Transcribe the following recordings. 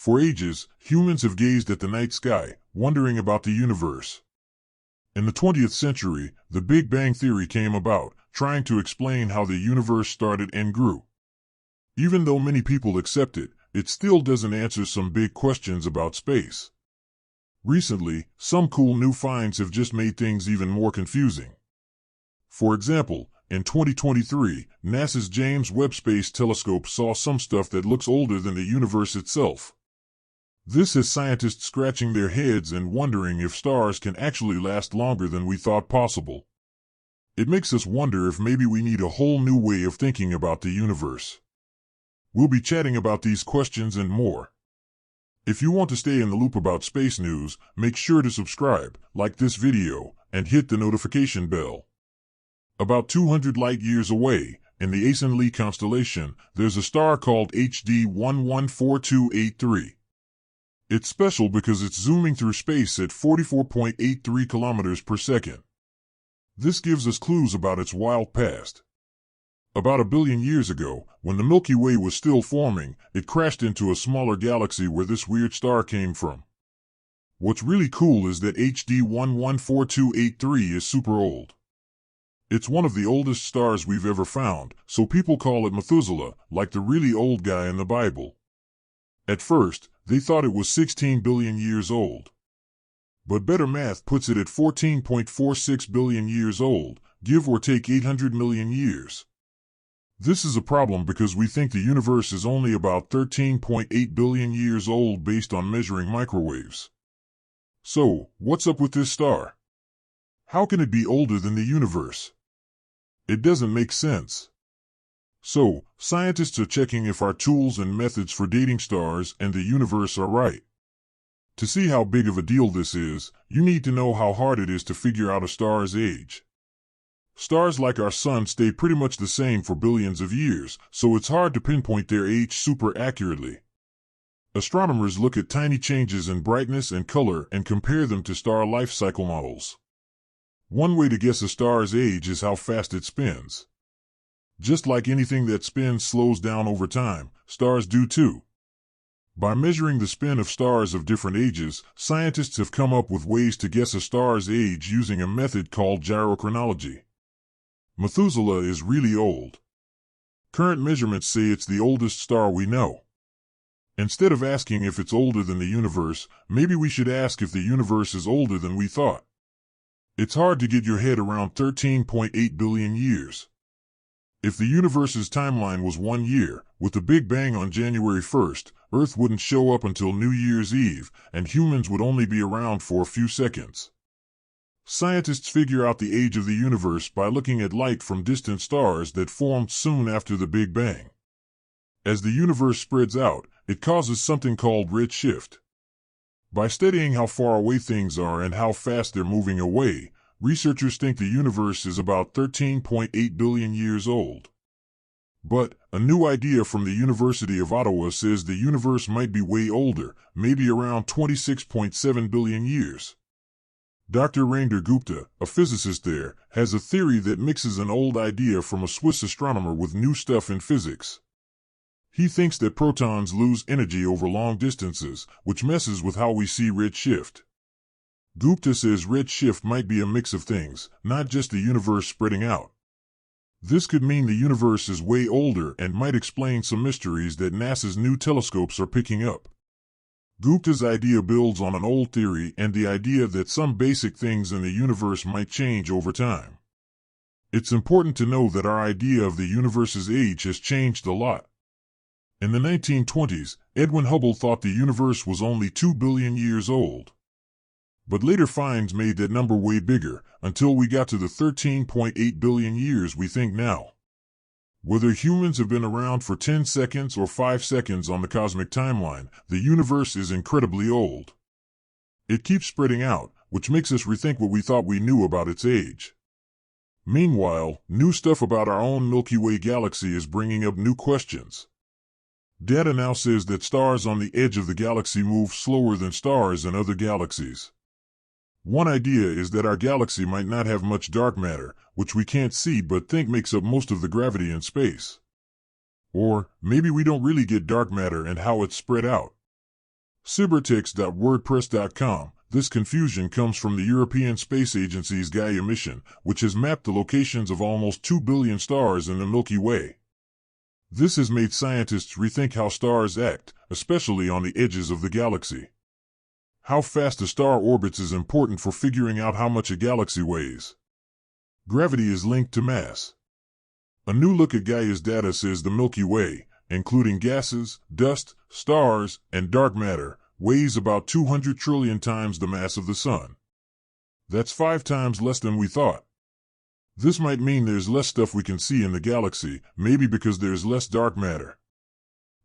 For ages, humans have gazed at the night sky, wondering about the universe. In the 20th century, the Big Bang Theory came about, trying to explain how the universe started and grew. Even though many people accept it, it still doesn't answer some big questions about space. Recently, some cool new finds have just made things even more confusing. For example, in 2023, NASA's James Webb Space Telescope saw some stuff that looks older than the universe itself. This has scientists scratching their heads and wondering if stars can actually last longer than we thought possible. It makes us wonder if maybe we need a whole new way of thinking about the universe. We'll be chatting about these questions and more. If you want to stay in the loop about space news, make sure to subscribe, like this video, and hit the notification bell. About 200 light-years away, in the Asen-Lee constellation, there's a star called HD 114283. It's special because it's zooming through space at 44.83 kilometers per second. This gives us clues about its wild past. About 1 billion years ago, when the Milky Way was still forming, it crashed into a smaller galaxy where this weird star came from. What's really cool is that HD 114283 is super old. It's one of the oldest stars we've ever found, so people call it Methuselah, like the really old guy in the Bible. At first, they thought it was 16 billion years old. But better math puts it at 14.46 billion years old, give or take 800 million years. This is a problem because we think the universe is only about 13.8 billion years old based on measuring microwaves. So, what's up with this star? How can it be older than the universe? It doesn't make sense. So, scientists are checking if our tools and methods for dating stars and the universe are right. To see how big of a deal this is, you need to know how hard it is to figure out a star's age. Stars like our sun stay pretty much the same for billions of years, so it's hard to pinpoint their age super accurately. Astronomers look at tiny changes in brightness and color and compare them to star life cycle models. One way to guess a star's age is how fast it spins. Just like anything that spins slows down over time, stars do too. By measuring the spin of stars of different ages, scientists have come up with ways to guess a star's age using a method called gyrochronology. Methuselah is really old. Current measurements say it's the oldest star we know. Instead of asking if it's older than the universe, maybe we should ask if the universe is older than we thought. It's hard to get your head around 13.8 billion years. If the universe's timeline was 1 year, with the Big Bang on January 1st, Earth wouldn't show up until New Year's Eve, and humans would only be around for a few seconds. Scientists figure out the age of the universe by looking at light from distant stars that formed soon after the Big Bang. As the universe spreads out, it causes something called redshift. By studying how far away things are and how fast they're moving away, researchers think the universe is about 13.8 billion years old. But a new idea from the University of Ottawa says the universe might be way older, maybe around 26.7 billion years. Dr. Rainder Gupta, a physicist there, has a theory that mixes an old idea from a Swiss astronomer with new stuff in physics. He thinks that protons lose energy over long distances, which messes with how we see redshift. Gupta says redshift might be a mix of things, not just the universe spreading out. This could mean the universe is way older and might explain some mysteries that NASA's new telescopes are picking up. Gupta's idea builds on an old theory and the idea that some basic things in the universe might change over time. It's important to know that our idea of the universe's age has changed a lot. In the 1920s, Edwin Hubble thought the universe was only 2 billion years old. But later finds made that number way bigger, until we got to the 13.8 billion years we think now. Whether humans have been around for 10 seconds or 5 seconds on the cosmic timeline, the universe is incredibly old. It keeps spreading out, which makes us rethink what we thought we knew about its age. Meanwhile, new stuff about our own Milky Way galaxy is bringing up new questions. Data now says that stars on the edge of the galaxy move slower than stars in other galaxies. One idea is that our galaxy might not have much dark matter, which we can't see but think makes up most of the gravity in space. Or, maybe we don't really get dark matter and how it's spread out. Cybertext.wordpress.com. This confusion comes from the European Space Agency's Gaia mission, which has mapped the locations of almost 2 billion stars in the Milky Way. This has made scientists rethink how stars act, especially on the edges of the galaxy. How fast a star orbits is important for figuring out how much a galaxy weighs. Gravity is linked to mass. A new look at Gaia's data says the Milky Way, including gases, dust, stars, and dark matter, weighs about 200 trillion times the mass of the Sun. That's 5 times less than we thought. This might mean there's less stuff we can see in the galaxy, maybe because there's less dark matter.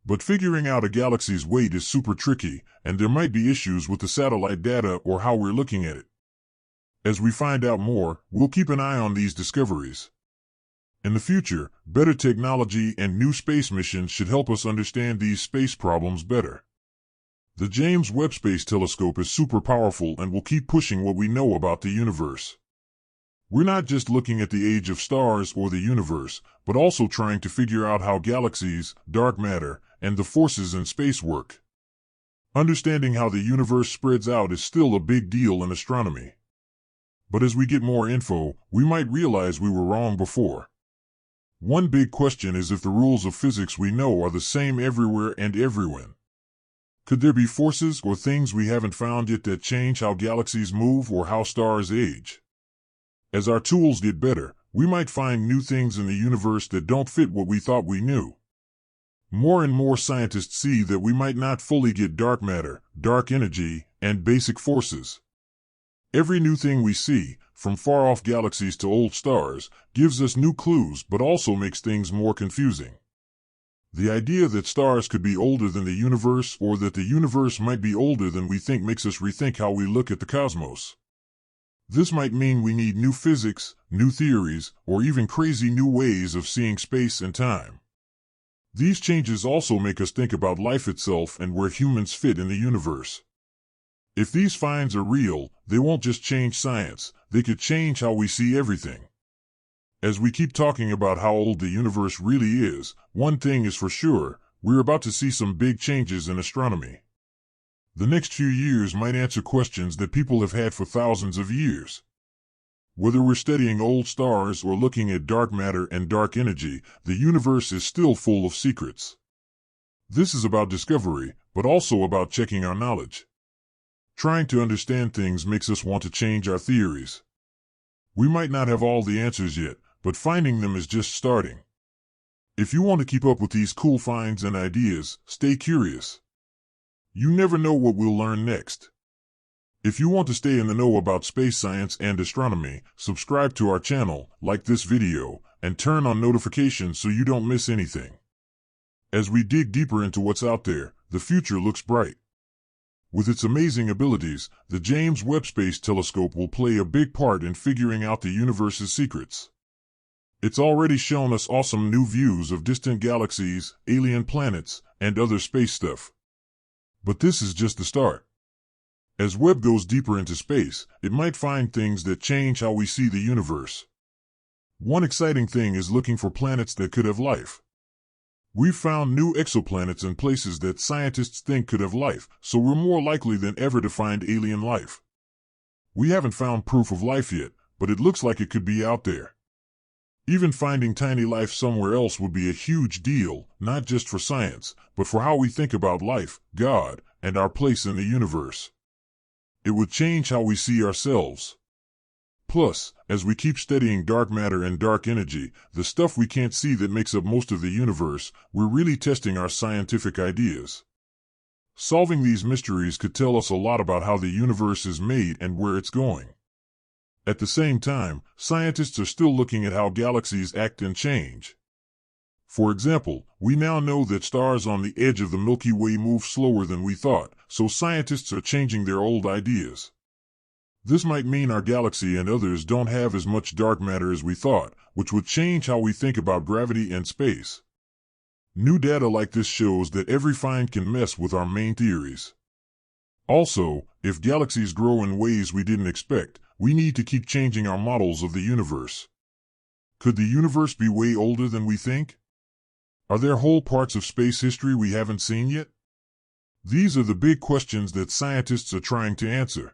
But figuring out a galaxy's weight is super tricky, and there might be issues with the satellite data or how we're looking at it. As we find out more, we'll keep an eye on these discoveries. In the future, better technology and new space missions should help us understand these space problems better. The James Webb Space Telescope is super powerful and will keep pushing what we know about the universe. We're not just looking at the age of stars or the universe, but also trying to figure out how galaxies, dark matter, and the forces in space work. Understanding how the universe spreads out is still a big deal in astronomy. But as we get more info, we might realize we were wrong before. One big question is if the rules of physics we know are the same everywhere and everywhen. Could there be forces or things we haven't found yet that change how galaxies move or how stars age? As our tools get better, we might find new things in the universe that don't fit what we thought we knew. More and more scientists see that we might not fully get dark matter, dark energy, and basic forces. Every new thing we see, from far-off galaxies to old stars, gives us new clues but also makes things more confusing. The idea that stars could be older than the universe or that the universe might be older than we think makes us rethink how we look at the cosmos. This might mean we need new physics, new theories, or even crazy new ways of seeing space and time. These changes also make us think about life itself and where humans fit in the universe. If these finds are real, they won't just change science, they could change how we see everything. As we keep talking about how old the universe really is, one thing is for sure, we're about to see some big changes in astronomy. The next few years might answer questions that people have had for thousands of years. Whether we're studying old stars or looking at dark matter and dark energy, the universe is still full of secrets. This is about discovery, but also about checking our knowledge. Trying to understand things makes us want to change our theories. We might not have all the answers yet, but finding them is just starting. If you want to keep up with these cool finds and ideas, stay curious. You never know what we'll learn next. If you want to stay in the know about space science and astronomy, subscribe to our channel, like this video, and turn on notifications so you don't miss anything. As we dig deeper into what's out there, the future looks bright. With its amazing abilities, the James Webb Space Telescope will play a big part in figuring out the universe's secrets. It's already shown us awesome new views of distant galaxies, alien planets, and other space stuff. But this is just the start. As Webb goes deeper into space, it might find things that change how we see the universe. One exciting thing is looking for planets that could have life. We've found new exoplanets and places that scientists think could have life, so we're more likely than ever to find alien life. We haven't found proof of life yet, but it looks like it could be out there. Even finding tiny life somewhere else would be a huge deal, not just for science, but for how we think about life, God, and our place in the universe. It would change how we see ourselves. Plus, as we keep studying dark matter and dark energy, the stuff we can't see that makes up most of the universe, we're really testing our scientific ideas. Solving these mysteries could tell us a lot about how the universe is made and where it's going. At the same time, scientists are still looking at how galaxies act and change. For example, we now know that stars on the edge of the Milky Way move slower than we thought, so scientists are changing their old ideas. This might mean our galaxy and others don't have as much dark matter as we thought, which would change how we think about gravity and space. New data like this shows that every find can mess with our main theories. Also, if galaxies grow in ways we didn't expect, we need to keep changing our models of the universe. Could the universe be way older than we think? Are there whole parts of space history we haven't seen yet? These are the big questions that scientists are trying to answer.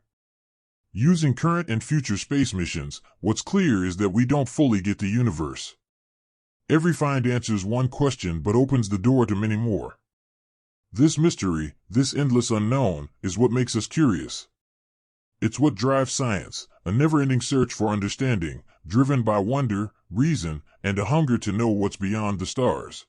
Using current and future space missions, what's clear is that we don't fully get the universe. Every find answers one question but opens the door to many more. This mystery, this endless unknown, is what makes us curious. It's what drives science, a never-ending search for understanding, driven by wonder, reason, and a hunger to know what's beyond the stars.